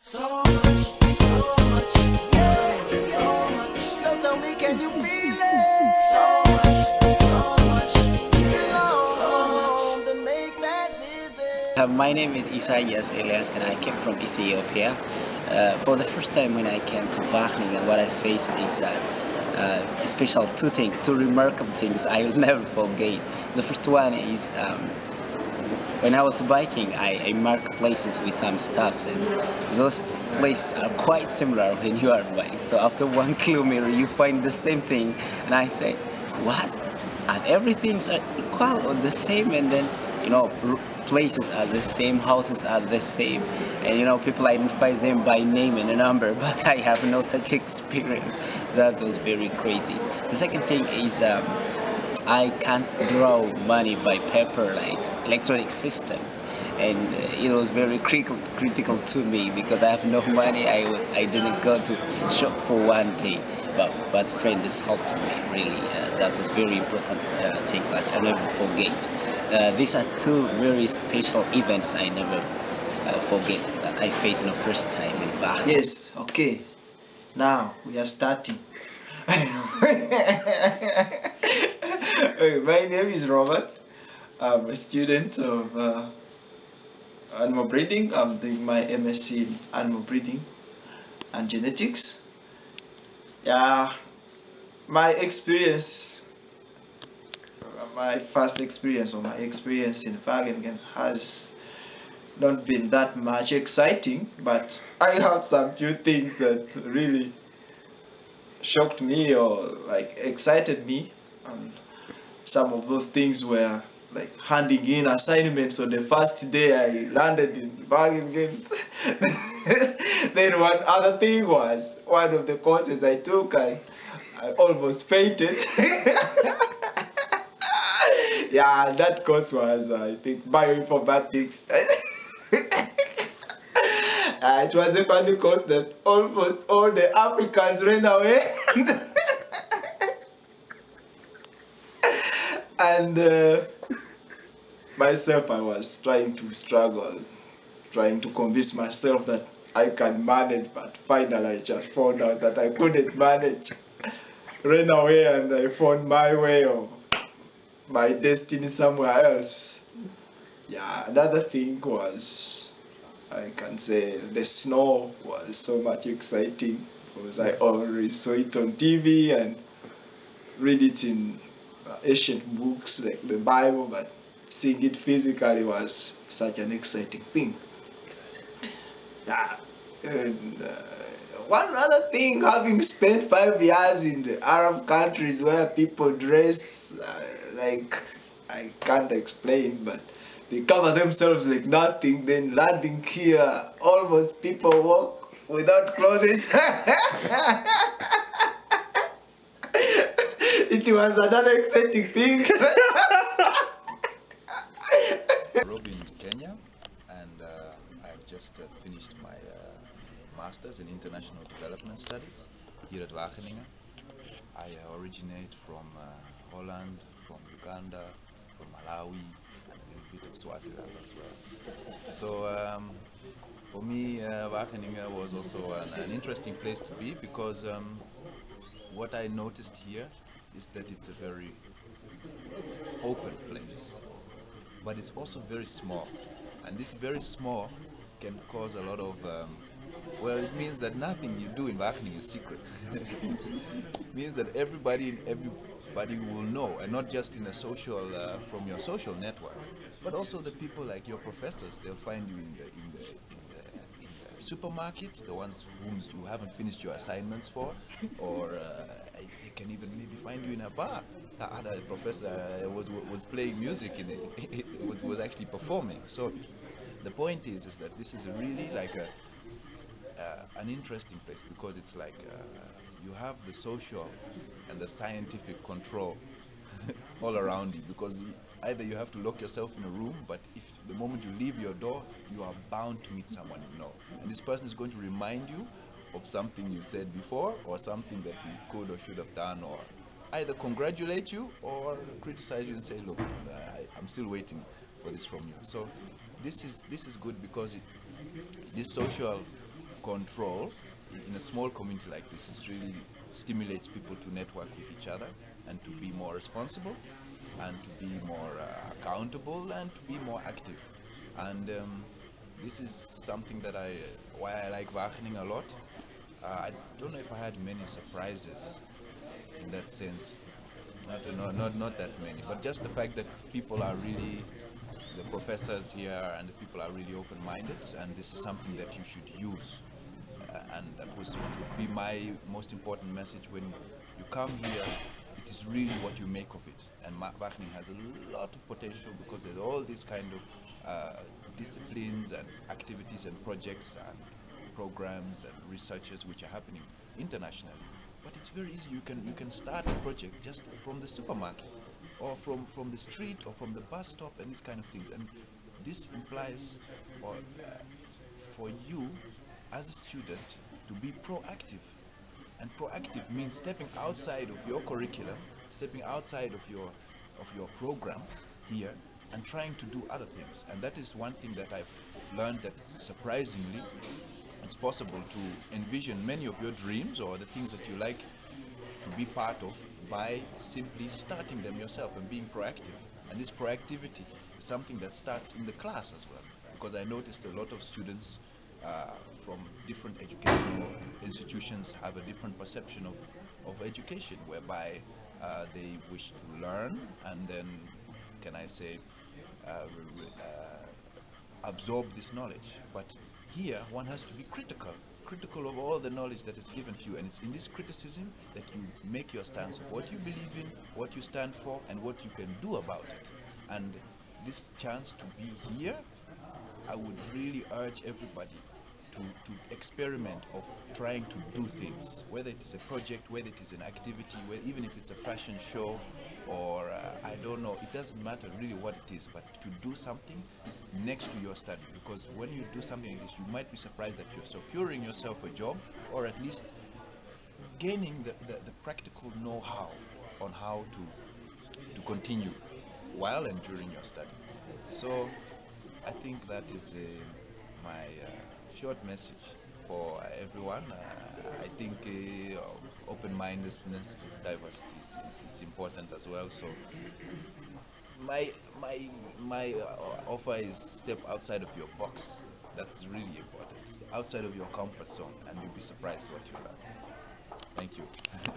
So much, so much, yeah, so much. So tell me, can you feel it? So much, yeah, so much. Then make that visit. My name is Isaias Elias and I came from Ethiopia. For the first time when I came to Wageningen, what I faced is special two things, two remarkable things I will never forget. The first one is when I was biking, I marked places with some stuffs, and those places are quite similar when you are biking. So after 1 kilometer, you find the same thing, and I say, what? And everything's are equal or the same, and then places are the same, houses are the same, and people identify them by name and a number. But I have no such experience. That was very crazy. The second thing is. I can't draw money by paper like electronic system, and it was very critical to me because I have no money. I didn't go to shop for 1 day, but friends helped me really. That was very important thing that I never forget. These are two very special events I never forget that I faced in the first time in Bach. Yes, okay. Now we are starting. My name is Robert. I'm a student of animal breeding. I'm doing my MSc in animal breeding and genetics. Yeah, my experience, my first experience or my experience in Wageningen has not been that much exciting, but I have some few things that really shocked me or like excited me, and some of those things were like handing in assignments on the first day I landed in Wageningen. Then one other thing was one of the courses I took, I almost fainted. Yeah, that course was I think bioinformatics. It was a funny course that almost all the Africans ran away. And myself, I was trying to struggle, trying to convince myself that I can manage, but finally I just found out that I couldn't manage. Ran away and I found my way or my destiny somewhere else. Yeah, another thing was, I can say the snow was so much exciting because I already saw it on TV and read it in ancient books like the Bible, but seeing it physically was such an exciting thing. Yeah, and one other thing, having spent 5 years in the Arab countries where people dress like I can't explain, but they cover themselves like nothing, then landing here, almost people walk without clothes. It was another exciting thing. Nairobi in Kenya, and I've just finished my Masters in International Development Studies here at Wageningen. I originate from Holland, from Uganda, from Malawi, and a little bit of Swaziland as well. So for me, Wageningen was also an interesting place to be because what I noticed here is that it's a very open place, but it's also very small, and this very small can cause a lot of well, it means that nothing you do in Wageningen is secret. It means that everybody will know, and not just in a social from your social network, but also the people like your professors. They'll find you in the supermarket, the ones whom you haven't finished your assignments for, or they can even maybe find you in a bar. The other professor was playing music in it, was actually performing. So the point is that this is really like an interesting place because it's like you have the social and the scientific control all around you, because either you have to lock yourself in a room, but if the moment you leave your door, you are bound to meet someone you know, and this person is going to remind you of something you said before, or something that you could or should have done, or either congratulate you or criticize you and say, look, I'm still waiting for this from you. So this is good because this social control in a small community like this. It really stimulates people to network with each other and to be more responsible and to be more accountable and to be more active. And this is something that why I like Wageningen a lot. I don't know if I had many surprises in that sense. Not that many, but just the fact that people are really, the professors here and the people are really open-minded, and this is something that you should use. And that would be my most important message when you come here. It is really what you make of it. And Wageningen has a lot of potential because there's all these kind of disciplines and activities and projects and programs and researches which are happening internationally. But it's very easy. You can start a project just from the supermarket or from the street or from the bus stop and these kind of things. And this implies for you as a student to be proactive. And proactive means stepping outside of your curriculum, stepping outside of your program here and trying to do other things. And that is one thing that I've learned, that surprisingly it's possible to envision many of your dreams or the things that you like to be part of by simply starting them yourself and being proactive. And this proactivity is something that starts in the class as well, because I noticed a lot of students from different educational institutions have a different perception of education, whereby they wish to learn and then, can I say, absorb this knowledge. But here one has to be critical of all the knowledge that is given to you, and it's in this criticism that you make your stance of what you believe in, what you stand for, and what you can do about it. And this chance to be here, I would really urge everybody to experiment of trying to do things, whether it is a project, whether it is an activity, even if it's a fashion show, or I don't know, it doesn't matter really what it is, but to do something next to your study, because when you do something like this, you might be surprised that you're securing yourself a job, or at least gaining the practical know-how on how to continue while and during your study. So I think that is my short message for everyone. I think open-mindedness, diversity is important as well. So my offer is step outside of your box. That's really important. Outside of your comfort zone, and you'll be surprised what you learn. Thank you.